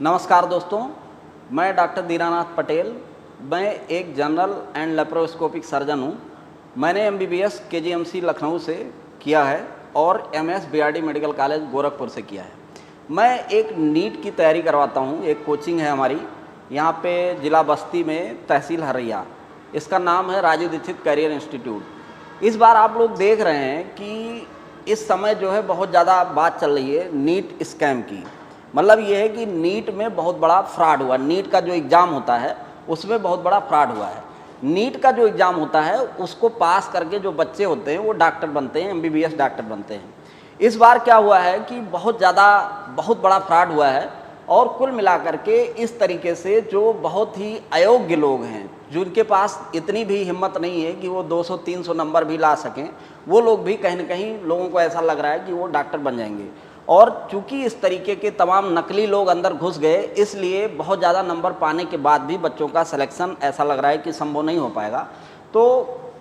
नमस्कार दोस्तों, मैं डॉक्टर दीनानाथ पटेल। मैं एक जनरल एंड लेप्रोस्कोपिक सर्जन हूँ। मैंने एमबीबीएस केजीएमसी लखनऊ से किया है और MS BRD medical college Gorakhpur से किया है। मैं एक नीट की तैयारी करवाता हूँ। एक कोचिंग है हमारी यहाँ पे जिला बस्ती में, तहसील हरैया। इसका नाम है राजीव दीक्षित करियर इंस्टीट्यूट। इस बार आप लोग देख रहे हैं कि इस समय जो है बहुत ज़्यादा बात चल रही है नीट स्कैम की। मतलब ये है कि नीट में बहुत बड़ा फ्रॉड हुआ। नीट का जो एग्ज़ाम होता है उसमें बहुत बड़ा फ्रॉड हुआ है। नीट का जो एग्ज़ाम होता है उसको पास करके जो बच्चे होते हैं वो डॉक्टर बनते हैं, एमबीबीएस डॉक्टर बनते हैं। इस बार क्या हुआ है कि बहुत बड़ा फ्रॉड हुआ है। और कुल मिलाकर के इस तरीके से जो बहुत ही अयोग्य लोग हैं, जिनके पास इतनी भी हिम्मत नहीं है कि वो 200-300 नंबर भी ला सकें, वो लोग भी कहीं ना कहीं लोगों को ऐसा लग रहा है कि वो डॉक्टर बन जाएंगे। और चूंकि इस तरीके के तमाम नकली लोग अंदर घुस गए, इसलिए बहुत ज़्यादा नंबर पाने के बाद भी बच्चों का सिलेक्शन ऐसा लग रहा है कि संभव नहीं हो पाएगा। तो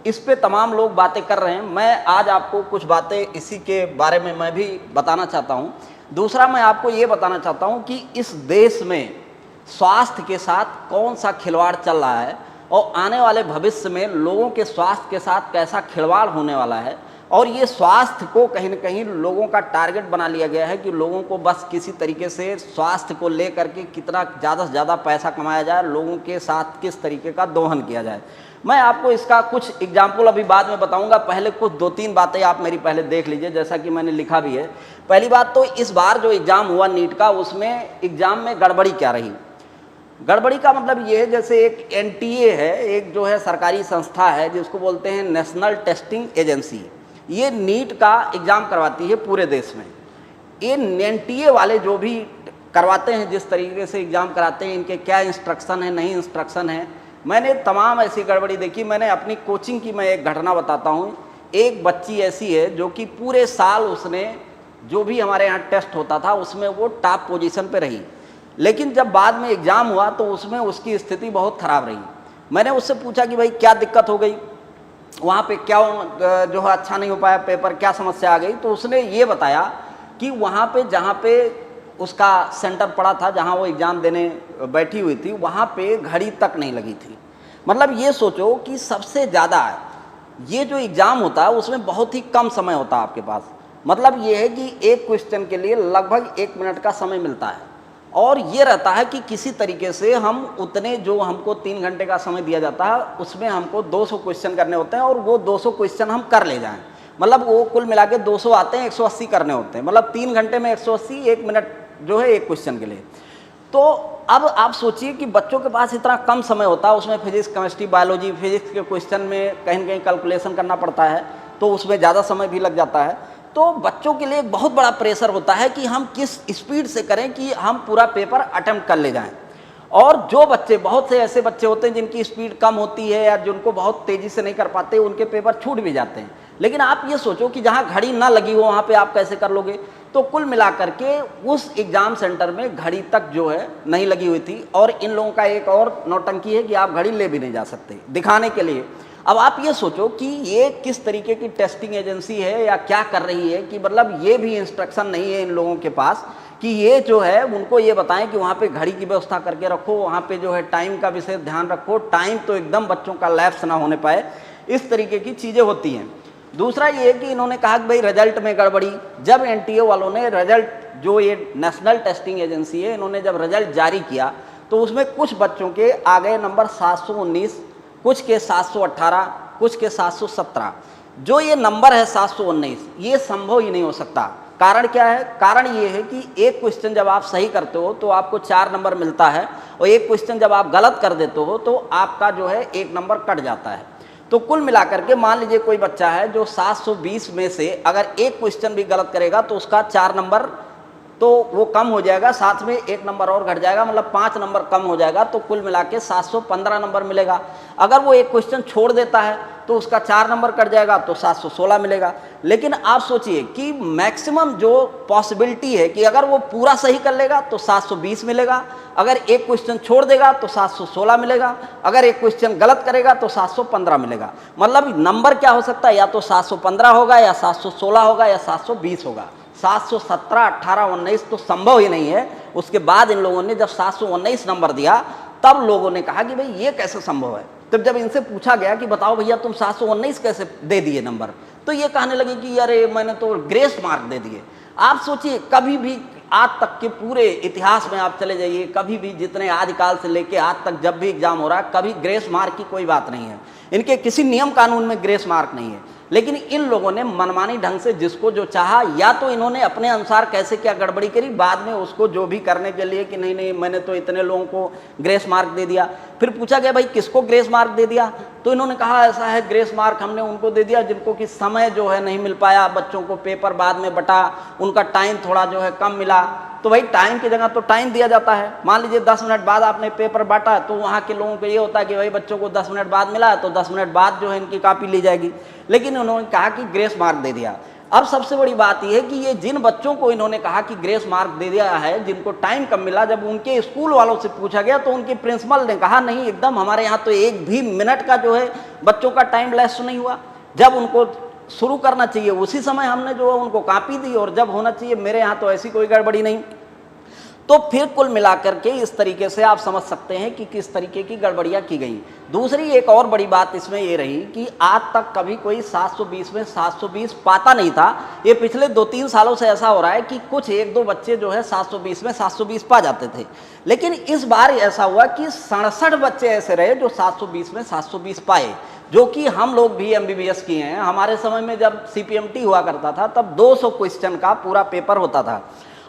इस पे तमाम लोग बातें कर रहे हैं। मैं आज आपको कुछ बातें इसी के बारे में मैं भी बताना चाहता हूँ। दूसरा, मैं आपको ये बताना चाहता हूँ कि इस देश में स्वास्थ्य के साथ कौन सा खिलवाड़ चल रहा है और आने वाले भविष्य में लोगों के स्वास्थ्य के साथ कैसा खिलवाड़ होने वाला है। और ये स्वास्थ्य को कहीं न कहीं लोगों का टारगेट बना लिया गया है कि लोगों को बस किसी तरीके से स्वास्थ्य को लेकर के कितना ज़्यादा से ज़्यादा पैसा कमाया जाए, लोगों के साथ किस तरीके का दोहन किया जाए। मैं आपको इसका कुछ एग्जाम्पल अभी बाद में बताऊंगा। पहले कुछ 2-3 बातें आप मेरी पहले देख लीजिए, जैसा कि मैंने लिखा भी है। पहली बात तो इस बार जो एग्ज़ाम हुआ नीट का, उसमें एग्ज़ाम में गड़बड़ी क्या रही। गड़बड़ी का मतलब ये है, जैसे एक एनटीए है, एक जो है सरकारी संस्था है जिसको बोलते हैं नेशनल टेस्टिंग एजेंसी। ये नीट का एग्ज़ाम करवाती है पूरे देश में। ये एनटीए वाले जो भी करवाते हैं, जिस तरीके से एग्ज़ाम कराते हैं, इनके क्या इंस्ट्रक्शन है, नहीं इंस्ट्रक्शन है, मैंने तमाम ऐसी गड़बड़ी देखी। मैंने अपनी कोचिंग की मैं एक घटना बताता हूँ। एक बच्ची ऐसी है जो कि पूरे साल उसने जो भी हमारे यहाँ टेस्ट होता था उसमें वो टॉप पोजीशन पे रही, लेकिन जब बाद में एग्ज़ाम हुआ तो उसमें उसकी स्थिति बहुत ख़राब रही। मैंने उससे पूछा कि भाई क्या दिक्कत हो गई, वहाँ पे क्या जो है अच्छा नहीं हो पाया पेपर, क्या समस्या आ गई। तो उसने ये बताया कि वहाँ पे जहाँ पे उसका सेंटर पड़ा था, जहाँ वो एग्ज़ाम देने बैठी हुई थी, वहाँ पे घड़ी तक नहीं लगी थी। मतलब ये सोचो कि सबसे ज़्यादा ये जो एग्ज़ाम होता है उसमें बहुत ही कम समय होता है आपके पास। मतलब ये है कि एक क्वेश्चन के लिए लगभग 1 मिनट का समय मिलता है। और ये रहता है कि किसी तरीके से हम उतने, जो हमको 3 घंटे का समय दिया जाता है, उसमें हमको 200 क्वेश्चन करने होते हैं और वो 200 क्वेश्चन हम कर ले जाएं। मतलब वो कुल मिला के 200 आते हैं, 180 करने होते हैं। मतलब 3 घंटे में 180, 1 मिनट जो है एक क्वेश्चन के लिए। तो अब आप सोचिए कि बच्चों के पास इतना कम समय होता है, उसमें फिजिक्स, केमिस्ट्री, बायोलॉजी, फिजिक्स के क्वेश्चन में कहीं ना कहीं कैलकुलेशन करना पड़ता है, तो उसमें ज़्यादा समय भी लग जाता है। तो बच्चों के लिए एक बहुत बड़ा प्रेशर होता है कि हम किस स्पीड से करें कि हम पूरा पेपर अटेम्प्ट कर ले जाएं। और जो बच्चे, बहुत से ऐसे बच्चे होते हैं जिनकी स्पीड कम होती है या जिनको बहुत तेज़ी से नहीं कर पाते, उनके पेपर छूट भी जाते हैं। लेकिन आप ये सोचो कि जहाँ घड़ी ना लगी हो वहाँ पे आप कैसे कर लोगे। तो कुल मिलाकर के उस एग्ज़ाम सेंटर में घड़ी तक जो है नहीं लगी हुई थी। और इन लोगों का एक और नौटंकी है कि आप घड़ी ले भी नहीं जा सकते दिखाने के लिए। अब आप ये सोचो कि ये किस तरीके की टेस्टिंग एजेंसी है या क्या कर रही है कि मतलब ये भी इंस्ट्रक्शन नहीं है इन लोगों के पास कि ये जो है उनको ये बताएं कि वहाँ पे घड़ी की व्यवस्था करके रखो, वहाँ पे जो है टाइम का विशेष ध्यान रखो, टाइम तो एकदम बच्चों का लैप्स ना होने पाए। इस तरीके की चीज़ें होती हैं। दूसरा ये है कि इन्होंने कहा कि भाई रिजल्ट में गड़बड़ी। जब एनटीए वालों ने रिजल्ट, जो ये नेशनल टेस्टिंग एजेंसी है, इन्होंने जब रिजल्ट जारी किया तो उसमें कुछ बच्चों के आ गए नंबर 719, कुछ के 718, कुछ के 717। जो ये नंबर है 719, ये संभव ही नहीं हो सकता। कारण क्या है? कारण ये है कि एक क्वेश्चन जब आप सही करते हो तो आपको 4 नंबर मिलता है, और एक क्वेश्चन जब आप गलत कर देते हो तो आपका जो है 1 नंबर कट जाता है। तो कुल मिलाकर के मान लीजिए कोई बच्चा है जो 720 में से अगर एक क्वेश्चन भी गलत करेगा तो उसका 4 नंबर तो वो कम हो जाएगा, साथ में 1 नंबर और घट जाएगा, मतलब 5 नंबर कम हो जाएगा। तो कुल मिला के 715 नंबर मिलेगा। अगर वो एक क्वेश्चन छोड़ देता है तो उसका 4 नंबर कट जाएगा, तो 716 मिलेगा। लेकिन आप सोचिए कि मैक्सिमम जो पॉसिबिलिटी है कि अगर वो पूरा सही कर लेगा तो 720 मिलेगा, अगर एक क्वेश्चन छोड़ देगा तो 716 मिलेगा, अगर एक क्वेश्चन गलत करेगा तो 715 मिलेगा। मतलब नंबर क्या हो सकता है, या तो 715 होगा, या 716 होगा, या 720 होगा। 717, 18, 19 तो संभव ही नहीं है। उसके बाद इन लोगों ने जब 719 नंबर दिया तब लोगों ने कहा कि भाई ये कैसे संभव है। तब जब इनसे पूछा गया कि बताओ भैया तुम 719 कैसे दे दिए नंबर, तो ये कहने लगे कि अरे मैंने तो ग्रेस मार्क दे दिए। आप सोचिए, कभी भी आज तक के पूरे इतिहास में आप चले जाइए, कभी भी जितने आदिकाल से लेके आज तक जब भी एग्जाम हो रहा है, कभी ग्रेस मार्क की कोई बात नहीं है। इनके किसी नियम कानून में ग्रेस मार्क नहीं है। लेकिन इन लोगों ने मनमानी ढंग से जिसको जो चाहा, या तो इन्होंने अपने अनुसार कैसे क्या गड़बड़ी करी, बाद में उसको जो भी करने के लिए कि नहीं नहीं मैंने तो इतने लोगों को ग्रेस मार्क दे दिया। फिर पूछा गया भाई किसको ग्रेस मार्क दे दिया, तो इन्होंने कहा ऐसा है ग्रेस मार्क हमने उनको दे दिया जिनको कि समय जो है नहीं मिल पाया, बच्चों को पेपर बाद में बटा, उनका टाइम थोड़ा जो है कम मिला। तो भाई टाइम की जगह तो टाइम दिया जाता है। मान लीजिए 10 मिनट बाद आपने पेपर बांटा, तो वहाँ के लोगों को ये होता है कि भाई बच्चों को 10 मिनट बाद मिला तो 10 मिनट बाद जो है इनकी कॉपी ली जाएगी। लेकिन उन्होंने कहा कि ग्रेस मार्क दे दिया। अब सबसे बड़ी बात यह है कि ये जिन बच्चों को इन्होंने कहा कि ग्रेस मार्क दे दिया है, जिनको टाइम कम मिला, जब उनके स्कूल वालों से पूछा गया तो उनके प्रिंसिपल ने कहा नहीं, एकदम हमारे यहाँ तो एक भी मिनट का जो है बच्चों का टाइम लेस नहीं हुआ। जब उनको शुरू करना चाहिए उसी समय हमने जो है उनको कॉपी दी, और जब होना चाहिए मेरे यहाँ तो ऐसी कोई गड़बड़ी नहीं। तो फिर कुल मिलाकर के इस तरीके से आप समझ सकते हैं कि किस तरीके की गड़बड़ियां की गई। दूसरी एक और बड़ी बात इसमें ये रही कि आज तक कभी कोई 720 में 720 पाता नहीं था। ये पिछले 2-3 सालों से ऐसा हो रहा है कि कुछ 1-2 बच्चे जो है 720 में 720 पा जाते थे। लेकिन इस बार ऐसा हुआ कि 67 बच्चे ऐसे रहे जो 720 में 720 पाए, जो कि हम लोग भी MBBS किए हैं। हमारे समय में जब CPMT हुआ करता था तब 200 क्वेश्चन का पूरा पेपर होता था,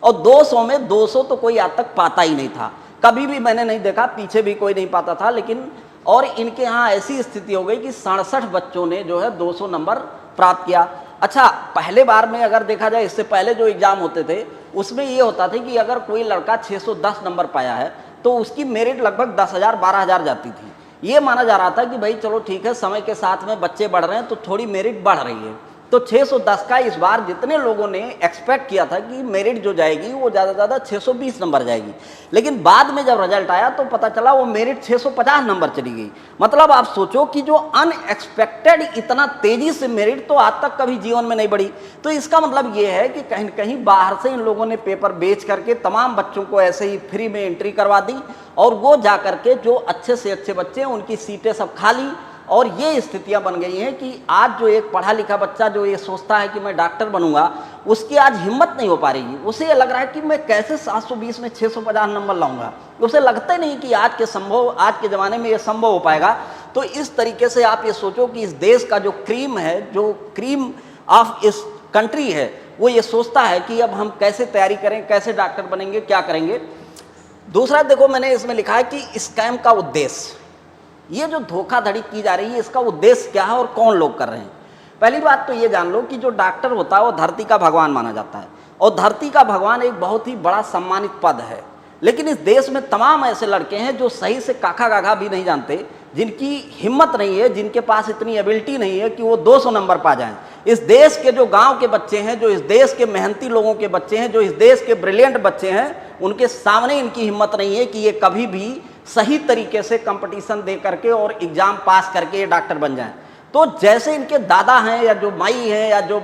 और 200 में 200 तो कोई आज तक पाता ही नहीं था। कभी भी मैंने नहीं देखा, पीछे भी कोई नहीं पाता था। लेकिन और इनके यहाँ ऐसी स्थिति हो गई कि 67 बच्चों ने जो है 200 नंबर प्राप्त किया। अच्छा, पहले बार में अगर देखा जाए, इससे पहले जो एग्जाम होते थे उसमें ये होता था कि अगर कोई लड़का 610 नंबर पाया है तो उसकी मेरिट लगभग 10,000 12,000 जाती थी। ये माना जा रहा था कि भाई चलो ठीक है, समय के साथ में बच्चे बढ़ रहे हैं तो थोड़ी मेरिट बढ़ रही है। तो 610 का इस बार जितने लोगों ने एक्सपेक्ट किया था कि मेरिट जो जाएगी वो ज़्यादा से ज़्यादा 620 नंबर जाएगी, लेकिन बाद में जब रिजल्ट आया तो पता चला वो मेरिट 650 नंबर चली गई। मतलब आप सोचो कि जो अनएक्सपेक्टेड इतना तेजी से मेरिट तो आज तक कभी जीवन में नहीं बढ़ी। तो इसका मतलब ये है कि कहीं न कहीं बाहर से इन लोगों ने पेपर बेच करके तमाम बच्चों को ऐसे ही फ्री में एंट्री करवा दी, और वो जा करके जो अच्छे से अच्छे बच्चे उनकी सीटें सब खाली। और ये स्थितियां बन गई हैं कि आज जो एक पढ़ा लिखा बच्चा जो ये सोचता है कि मैं डॉक्टर बनूंगा, उसकी आज हिम्मत नहीं हो पा रही। उसे लग रहा है कि मैं कैसे 720 में 650 नंबर लाऊंगा। उसे लगता ही नहीं कि आज के ज़माने में ये संभव हो पाएगा। तो इस तरीके से आप ये सोचो कि इस देश का जो क्रीम है, जो क्रीम ऑफ इस कंट्री है, वो ये सोचता है कि अब हम कैसे तैयारी करें, कैसे डॉक्टर बनेंगे, क्या करेंगे। दूसरा देखो, मैंने इसमें लिखा है कि स्कैम का उद्देश्य, ये जो धोखाधड़ी की जा रही है इसका उद्देश्य क्या है और कौन लोग कर रहे हैं। पहली बात तो ये जान लो कि जो डॉक्टर होता है वो धरती का भगवान माना जाता है, और धरती का भगवान एक बहुत ही बड़ा सम्मानित पद है। लेकिन इस देश में तमाम ऐसे लड़के हैं जो सही से काखा गाघा भी नहीं जानते, जिनकी हिम्मत नहीं है, जिनके पास इतनी एबिलिटी नहीं है कि वो 200 नंबर पा जाएं। इस देश के जो गांव के बच्चे हैं, जो इस देश के मेहनती लोगों के बच्चे हैं, जो इस देश के ब्रिलियंट बच्चे हैं, उनके सामने इनकी हिम्मत नहीं है कि ये कभी भी सही तरीके से कंपटीशन दे करके और एग्जाम पास करके ये डॉक्टर बन जाएं। तो जैसे इनके दादा हैं या जो माई हैं या जो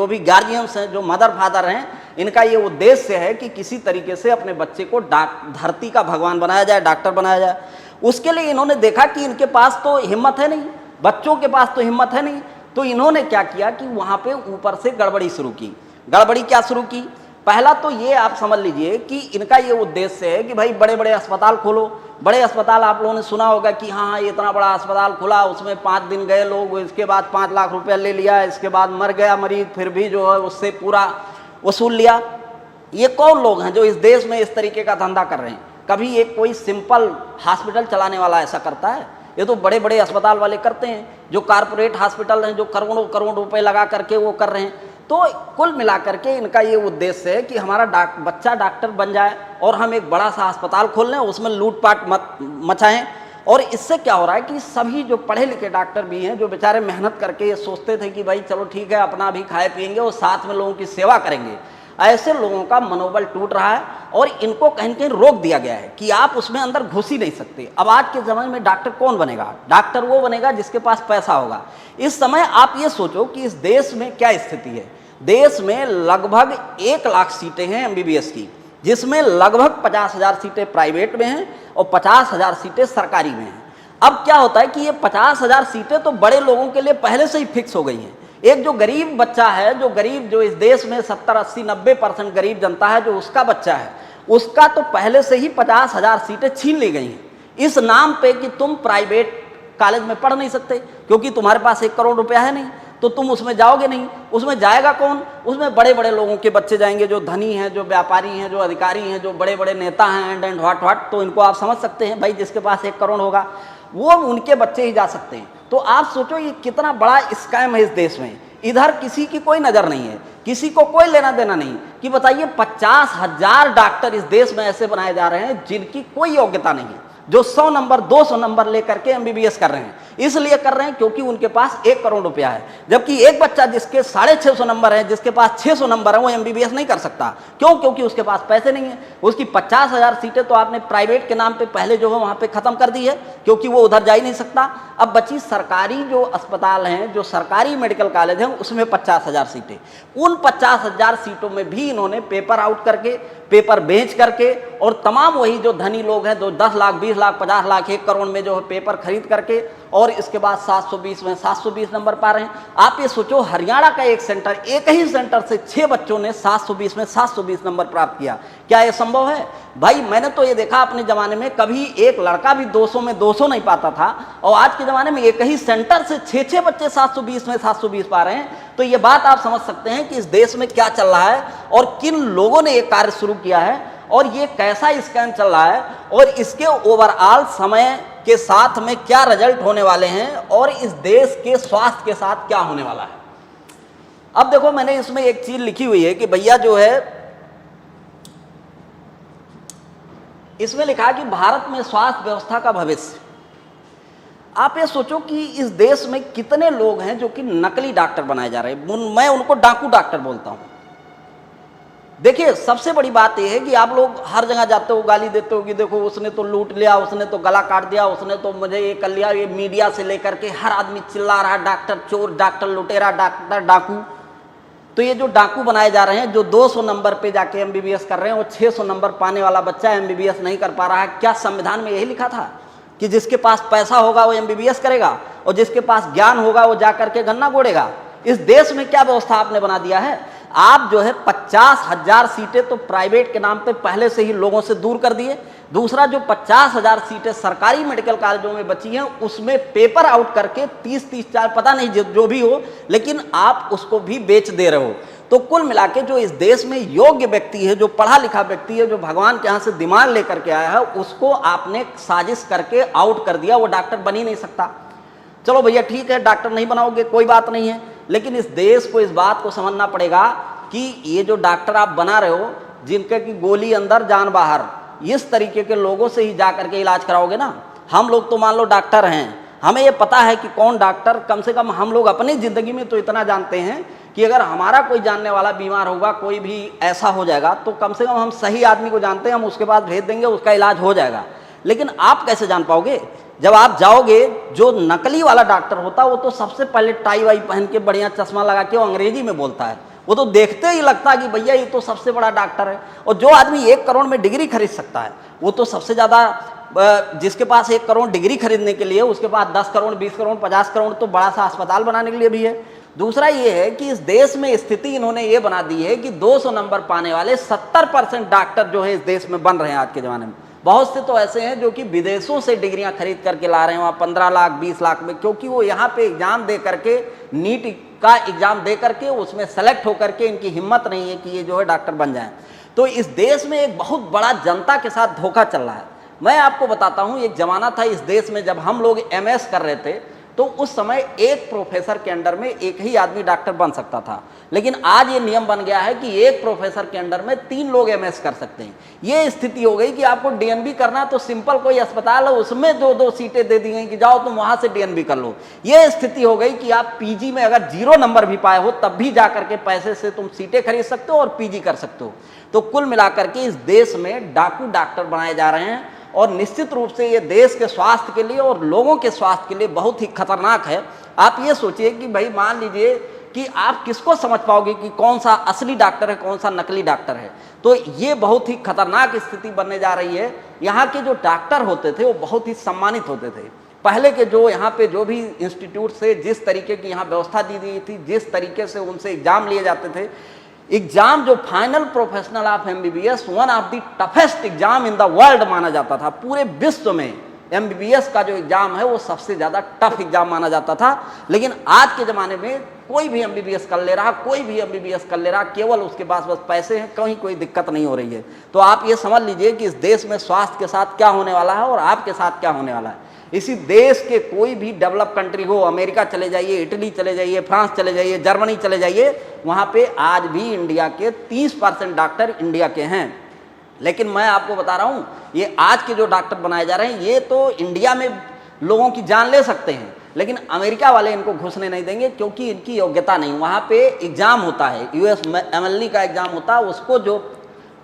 भी गार्जियंस हैं, जो मदर फादर हैं, इनका ये उद्देश्य है कि किसी तरीके से अपने बच्चे को धरती का भगवान बनाया जाए, डॉक्टर बनाया जाए। उसके लिए इन्होंने देखा कि इनके पास तो हिम्मत है नहीं, बच्चों के पास तो हिम्मत है नहीं। तो इन्होंने क्या किया कि वहाँ पे ऊपर से गड़बड़ी शुरू की। गड़बड़ी क्या शुरू की? पहला तो ये आप समझ लीजिए कि इनका ये उद्देश्य है कि भाई बड़े बड़े अस्पताल खोलो। बड़े अस्पताल आप लोगों ने सुना होगा कि हाँ ये इतना बड़ा अस्पताल खुला, उसमें 5 दिन गए लोग, इसके बाद 5 लाख रुपया ले लिया, इसके बाद मर गया मरीज, फिर भी जो है उससे पूरा वसूल लिया। ये कौन लोग हैं जो इस देश में इस तरीके का धंधा कर रहे हैं? कभी एक कोई सिंपल हॉस्पिटल चलाने वाला ऐसा करता है? ये तो बड़े बड़े अस्पताल वाले करते हैं, जो कारपोरेट हॉस्पिटल हैं, जो करोड़ों करोड़ रुपए लगा करके वो कर रहे हैं। तो कुल मिलाकर के इनका ये उद्देश्य है कि हमारा बच्चा डॉक्टर बन जाए और हम एक बड़ा सा अस्पताल खोल लें, उसमें लूटपाट मचाएं। और इससे क्या हो रहा है कि सभी जो पढ़े लिखे डॉक्टर भी हैं, जो बेचारे मेहनत करके ये सोचते थे कि भाई चलो ठीक है अपना भी खाए पिएंगे और साथ में लोगों की सेवा करेंगे, ऐसे लोगों का मनोबल टूट रहा है और इनको कहीं न कहीं रोक दिया गया है कि आप उसमें अंदर घुस ही नहीं सकते। अब आज के ज़माने में डॉक्टर कौन बनेगा? डॉक्टर वो बनेगा जिसके पास पैसा होगा। इस समय आप ये सोचो कि इस देश में क्या स्थिति है। देश में लगभग 1 लाख सीटें हैं एमबीबीएस की, जिसमें लगभग 50,000 सीटें प्राइवेट में हैं और 50,000 सीटें सरकारी में हैं। अब क्या होता है कि ये 50,000 सीटें तो बड़े लोगों के लिए पहले से ही फिक्स हो गई हैं। एक जो गरीब बच्चा है, जो इस देश में 70, 80, 90% गरीब जनता है, जो उसका बच्चा है, उसका तो पहले से ही 50,000 सीटें छीन ली गई हैं इस नाम पे कि तुम प्राइवेट कॉलेज में पढ़ नहीं सकते, क्योंकि तुम्हारे पास 1 करोड़ रुपया है नहीं, तो तुम उसमें जाओगे नहीं। उसमें जाएगा कौन? उसमें बड़े बड़े लोगों के बच्चे जाएंगे, जो धनी हैं, जो व्यापारी हैं, जो अधिकारी हैं, जो बड़े बड़े नेता हैं, एंड व्हाट। तो इनको आप समझ सकते हैं भाई, जिसके पास 1 करोड़ होगा वो उनके बच्चे ही जा सकते हैं। तो आप सोचो ये कितना बड़ा स्कैम है इस देश में। इधर किसी की कोई नज़र नहीं है, किसी को कोई लेना देना नहीं कि बताइए 50,000 डॉक्टर इस देश में ऐसे बनाए जा रहे हैं जिनकी कोई योग्यता नहीं है, जो 100 नंबर 200 नंबर लेकर के एमबीबीएस कर रहे हैं। इसलिए कर रहे हैं क्योंकि उनके पास 1 करोड़ रुपया है, जबकि एक बच्चा जिसके 650 नंबर है, जिसके पास 600 नंबर है, वो एमबीबीएस नहीं कर सकता। क्यों? क्योंकि उसके पास पैसे नहीं है। उसकी 50,000 सीटें तो आपने प्राइवेट के नाम पे पहले जो है वहां पे खत्म कर दी है, क्योंकि वो उधर जा ही नहीं सकता। अब बची सरकारी जो अस्पताल हैं, जो सरकारी मेडिकल कॉलेज हैं, उसमें 50,000 सीटें। उन 50,000 सीटों में भी इन्होंने पेपर आउट करके, पेपर बेच करके, और तमाम वही जो धनी लोग हैं, जो 10 लाख, 20 लाख, 50 लाख, 1 करोड़ में जो है पेपर खरीद करके, और इसके बाद 720 में 720 नंबर पा रहे हैं। आप ये सोचो, हरियाणा का एक ही सेंटर से 6 बच्चों ने 720 में 720 नंबर प्राप्त किया। क्या ये संभव है? भाई मैंने तो ये देखा अपने जमाने में, कभी एक लड़का भी 200 में 200 नहीं पाता था, और आज के जमाने में एक ही सेंटर से 6 बच्चे 720 में 720 पा रहे हैं। तो ये बात आप समझ सकते हैं कि इस देश में क्या चल रहा है और किन लोगों ने ये कार्य शुरू किया है, और ये कैसा स्कैम चल रहा है, और इसके ओवरऑल समय के साथ में क्या रिजल्ट होने वाले हैं, और इस देश के स्वास्थ्य के साथ क्या होने वाला है। अब देखो, मैंने इसमें एक चीज लिखी हुई है कि भैया जो है, इसमें लिखा है कि भारत में स्वास्थ्य व्यवस्था का भविष्य। आप ये सोचो कि इस देश में कितने लोग हैं जो कि नकली डॉक्टर बनाए जा रहे हैं। मैं उनको डाकू डॉक्टर बोलता हूं। देखिए, सबसे बड़ी बात यह है कि आप लोग हर जगह जाते हो, गाली देते हो कि देखो उसने तो लूट लिया, उसने तो गला काट दिया, उसने तो मुझे ये कर लिया। ये मीडिया से लेकर के हर आदमी चिल्ला रहा, डॉक्टर चोर, डॉक्टर लुटेरा, डॉक्टर डाकू। तो ये जो डाकू बनाए जा रहे हैं, जो 200 नंबर पे जाके एमबीबीएस कर रहे हैं, वो 600 नंबर पाने वाला बच्चा एमबीबीएस नहीं कर पा रहा है। क्या संविधान में यही लिखा था कि जिसके पास पैसा होगा वो एमबीबीएस करेगा, और जिसके पास ज्ञान होगा वो जाकर के गन्ना गोड़ेगा? इस देश में क्या व्यवस्था आपने बना दिया है। आप जो है 50,000 सीटें तो प्राइवेट के नाम पे पहले से ही लोगों से दूर कर दिए। दूसरा, जो 50,000 सीटें सरकारी मेडिकल कॉलेजों में बची हैं, उसमें पेपर आउट करके 30-30, 4 पता नहीं जो भी हो, लेकिन आप उसको भी बेच दे रहे हो। तो कुल मिला के जो इस देश में योग्य व्यक्ति है, जो पढ़ा लिखा व्यक्ति है, जो भगवान के यहाँ से दिमाग लेकर के आया है, उसको आपने साजिश करके आउट कर दिया। वो डॉक्टर बन ही नहीं सकता। चलो भैया ठीक है, डॉक्टर नहीं बनाओगे, कोई बात नहीं है, लेकिन इस देश को इस बात को समझना पड़ेगा कि ये जो डॉक्टर आप बना रहे हो, जिनके की गोली अंदर जान बाहर, इस तरीके के लोगों से ही जा करके इलाज कराओगे ना। हम लोग तो मान लो डॉक्टर हैं, हमें ये पता है कि कौन डॉक्टर, कम से कम हम लोग अपनी ज़िंदगी में तो इतना जानते हैं कि अगर हमारा कोई जानने वाला बीमार होगा, कोई भी ऐसा हो जाएगा, तो कम से कम हम सही आदमी को जानते हैं, हम उसके पास भेज देंगे, उसका इलाज हो जाएगा। लेकिन आप कैसे जान पाओगे? जब आप जाओगे, जो नकली वाला डॉक्टर होता है वो तो सबसे पहले टाई वाई पहन के बढ़िया चश्मा लगा के वो अंग्रेजी में बोलता है। वो तो देखते ही लगता है कि भैया ये तो सबसे बड़ा डॉक्टर है। और जो आदमी 1 करोड़ में डिग्री खरीद सकता है, वो तो सबसे ज़्यादा, जिसके पास 1 करोड़ डिग्री खरीदने के लिए, उसके पास 10 करोड़, 20 करोड़, 50 करोड़ तो बड़ा सा अस्पताल बनाने के लिए भी है। दूसरा ये है कि इस देश में स्थिति इन्होंने ये बना दी है कि 200 नंबर पाने वाले 70% डॉक्टर जो है इस देश में बन रहे हैं आज के ज़माने में। बहुत से तो ऐसे हैं जो कि विदेशों से डिग्रियां खरीद करके ला रहे हैं, वहाँ 15 लाख 20 लाख में, क्योंकि वो यहाँ पे एग्जाम दे करके, नीट का एग्जाम दे करके उसमें सेलेक्ट होकर के इनकी हिम्मत नहीं है कि ये जो है डॉक्टर बन जाएं। तो इस देश में एक बहुत बड़ा जनता के साथ धोखा चल रहा है। मैं आपको बताता हूँ, एक जमाना था इस देश में जब हम लोग MS कर रहे थे, तो उस समय एक प्रोफेसर के अंडर में एक ही आदमी डॉक्टर बन सकता था। लेकिन आज ये नियम बन गया है कि एक प्रोफेसर के अंडर में 3 लोग MS कर सकते हैं। ये स्थिति हो गई कि आपको DNB करना, तो सिंपल कोई अस्पताल है उसमें 2-2 सीटें दे दी गई कि जाओ तुम वहां से DNB कर लो। ये स्थिति हो गई कि आप PG में अगर 0 नंबर भी पाए हो, तब भी जा करके पैसे से तुम सीटें खरीद सकते हो और PG कर सकते हो। तो कुल मिलाकर के इस देश में डाकू डॉक्टर बनाए जा रहे हैं, और निश्चित रूप से ये देश के स्वास्थ्य के लिए और लोगों के स्वास्थ्य के लिए बहुत ही खतरनाक है। आप ये सोचिए कि भाई मान लीजिए कि आप किसको समझ पाओगे कि कौन सा असली डॉक्टर है, कौन सा नकली डॉक्टर है। तो ये बहुत ही खतरनाक स्थिति बनने जा रही है। यहाँ के जो डॉक्टर होते थे वो बहुत ही सम्मानित होते थे। पहले के जो यहाँ पे जो भी इंस्टीट्यूट से जिस तरीके की यहाँ व्यवस्था दी गई थी, जिस तरीके से उनसे एग्जाम लिए जाते थे, एग्जाम जो final professional of MBBS one of the toughest exam in the world माना जाता था। पूरे विश्व में एमबीबीएस का जो एग्जाम है वो सबसे ज़्यादा टफ एग्जाम माना जाता था। लेकिन आज के ज़माने में कोई भी एमबीबीएस कर ले रहा, कोई भी एमबीबीएस कर ले रहा, केवल उसके पास बस पैसे हैं, कहीं कोई दिक्कत नहीं हो रही है। तो आप ये समझ लीजिए कि इस देश में स्वास्थ्य के साथ क्या होने वाला है और आपके साथ क्या होने वाला है। इसी देश के कोई भी डेवलप कंट्री हो, अमेरिका चले जाइए, इटली चले जाइए, फ्रांस चले जाइए, जर्मनी चले जाइए, वहाँ पे आज भी इंडिया के 30% डॉक्टर इंडिया के हैं। लेकिन मैं आपको बता रहा हूँ, ये आज के जो डॉक्टर बनाए जा रहे हैं ये तो इंडिया में लोगों की जान ले सकते हैं, लेकिन अमेरिका वाले इनको घुसने नहीं देंगे क्योंकि इनकी योग्यता नहीं। वहाँ पे एग्ज़ाम होता है, यूएस MLE का एग्ज़ाम होता है, उसको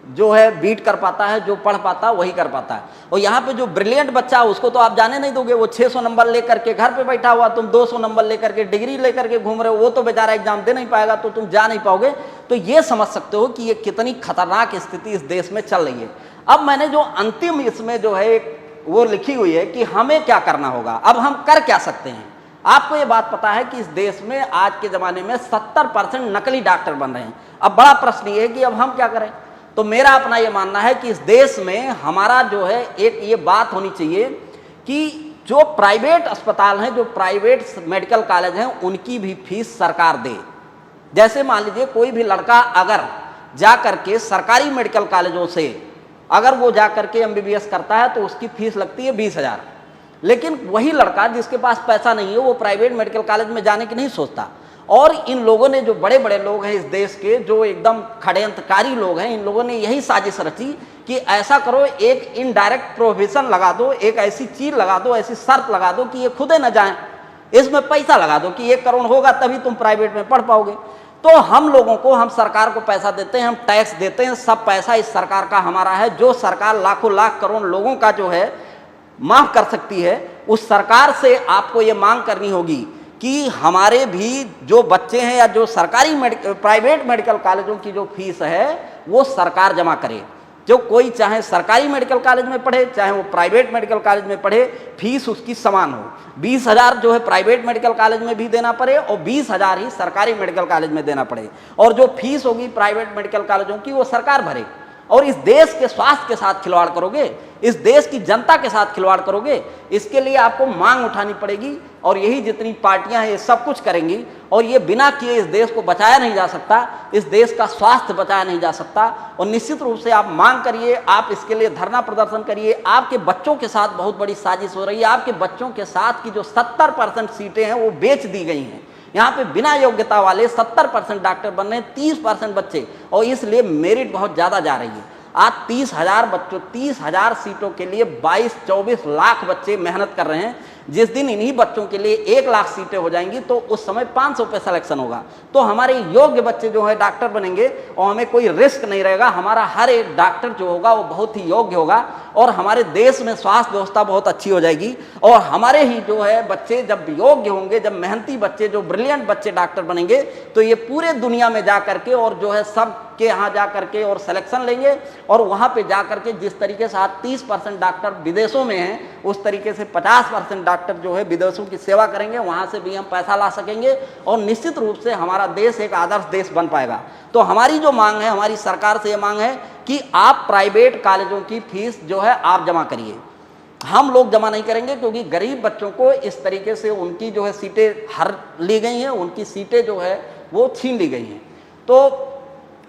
जो है बीट कर पाता है, जो पढ़ पाता है वही कर पाता है। और यहाँ पे जो ब्रिलियंट बच्चा है उसको तो आप जाने नहीं दोगे। वो 600 नंबर लेकर के घर पे बैठा हुआ, तुम 200 नंबर लेकर के डिग्री लेकर के घूम रहे हो, वो तो बेचारा एग्जाम दे नहीं पाएगा, तो तुम जा नहीं पाओगे। तो ये समझ सकते हो कि ये कितनी खतरनाक स्थिति इस देश में चल रही है। अब मैंने जो अंतिम इसमें जो है वो लिखी हुई है कि हमें क्या करना होगा, अब हम कर क्या सकते हैं। आपको ये बात पता है कि इस देश में आज के ज़माने में 70% नकली डॉक्टर बन रहे हैं। अब बड़ा प्रश्न ये है कि अब हम क्या करें। तो मेरा अपना ये मानना है कि इस देश में हमारा जो है एक ये बात होनी चाहिए कि जो प्राइवेट अस्पताल हैं, जो प्राइवेट मेडिकल कॉलेज हैं, उनकी भी फीस सरकार दे। जैसे मान लीजिए कोई भी लड़का अगर जा करके सरकारी मेडिकल कॉलेजों से अगर वो जा करके एमबीबीएस करता है तो उसकी फीस लगती है 20,000। लेकिन वही लड़का जिसके पास पैसा नहीं है वो प्राइवेट मेडिकल कॉलेज में जाने की नहीं सोचता। और इन लोगों ने, जो बड़े बड़े लोग हैं इस देश के, जो एकदम षड्यंत्रकारी लोग हैं, इन लोगों ने यही साजिश रची कि ऐसा करो, एक इनडायरेक्ट प्रोहिबिशन लगा दो, एक ऐसी चीज लगा दो, ऐसी शर्त लगा दो कि ये खुदे न जाएं, इसमें पैसा लगा दो कि 1 करोड़ होगा तभी तुम प्राइवेट में पढ़ पाओगे। तो हम लोगों को, हम सरकार को पैसा देते हैं, हम टैक्स देते हैं, सब पैसा इस सरकार का हमारा है। जो सरकार लाखों लाख करोड़ लोगों का जो है माफ कर सकती है, उस सरकार से आपको ये मांग करनी होगी कि हमारे भी जो बच्चे हैं या जो सरकारी प्राइवेट मेडिकल कॉलेजों की जो फीस है वो सरकार जमा करे। जो कोई चाहे सरकारी मेडिकल कॉलेज में पढ़े, चाहे वो प्राइवेट मेडिकल कॉलेज में पढ़े, फीस उसकी समान हो। 20,000 जो है प्राइवेट मेडिकल कॉलेज में भी देना पड़े और 20,000 ही सरकारी मेडिकल कॉलेज में देना पड़े। और जो फीस होगी प्राइवेट मेडिकल कॉलेजों की वो सरकार भरे। और इस देश के स्वास्थ्य के साथ खिलवाड़ करोगे, इस देश की जनता के साथ खिलवाड़ करोगे, इसके लिए आपको मांग उठानी पड़ेगी। और यही जितनी पार्टियां हैं ये सब कुछ करेंगी और ये बिना किए इस देश को बचाया नहीं जा सकता, इस देश का स्वास्थ्य बचाया नहीं जा सकता। और निश्चित रूप से आप मांग करिए, आप इसके लिए धरना प्रदर्शन करिए। आपके बच्चों के साथ बहुत बड़ी साजिश हो रही है। आपके बच्चों के साथ की जो 70% सीटें हैं वो बेच दी गई हैं। यहाँ पे बिना योग्यता वाले 70% डॉक्टर बन रहे हैं, 30% बच्चे, और इसलिए मेरिट बहुत ज़्यादा जा रही है। आज 30,000 बच्चों, 30,000 सीटों के लिए 22-24 लाख बच्चे मेहनत कर रहे हैं। जिस दिन इन्हीं बच्चों के लिए 1 लाख सीटें हो जाएंगी तो उस समय 500 पे सिलेक्शन होगा। तो हमारे योग्य बच्चे जो है डॉक्टर बनेंगे और हमें कोई रिस्क नहीं रहेगा। हमारा हर एक डॉक्टर जो होगा वो बहुत ही योग्य होगा और हमारे देश में स्वास्थ्य व्यवस्था बहुत अच्छी हो जाएगी। और हमारे ही जो है बच्चे जब योग्य होंगे, जब मेहनती बच्चे, जो ब्रिलियंट बच्चे डॉक्टर बनेंगे, तो ये पूरे दुनिया में जा करके और जो है सब के यहाँ जा करके और सिलेक्शन लेंगे। और वहाँ पे जा करके जिस तरीके से आज 30% डॉक्टर विदेशों में हैं, उस तरीके से 50% डॉक्टर जो है विदेशों की सेवा करेंगे। वहाँ से भी हम पैसा ला सकेंगे और निश्चित रूप से हमारा देश एक आदर्श देश बन पाएगा। तो हमारी जो मांग है, हमारी सरकार से ये मांग है कि आप प्राइवेट कॉलेजों की फीस जो है आप जमा करिए। हम लोग जमा नहीं करेंगे क्योंकि गरीब बच्चों को इस तरीके से उनकी जो है सीटें हर ली गई हैं, उनकी सीटें जो है वो छीन ली गई हैं। तो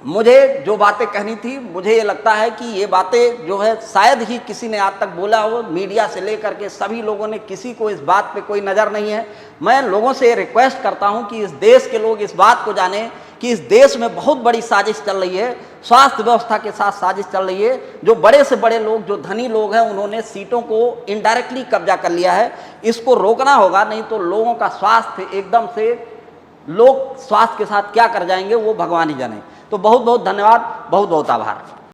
मुझे जो बातें कहनी थी, मुझे ये लगता है कि ये बातें जो है शायद ही किसी ने आज तक बोला हो, मीडिया से लेकर के सभी लोगों ने, किसी को इस बात पे कोई नज़र नहीं है। मैं लोगों से रिक्वेस्ट करता हूं कि इस देश के लोग इस बात को जानें कि इस देश में बहुत बड़ी साजिश चल रही है, स्वास्थ्य व्यवस्था के साथ साजिश चल रही है। जो बड़े से बड़े लोग, जो धनी लोग हैं, उन्होंने सीटों को इनडायरेक्टली कब्जा कर लिया है। इसको रोकना होगा, नहीं तो लोगों का स्वास्थ्य एकदम से, लोग स्वास्थ्य के साथ क्या कर जाएंगे वो भगवान ही जाने। तो बहुत बहुत धन्यवाद, बहुत बहुत आभार।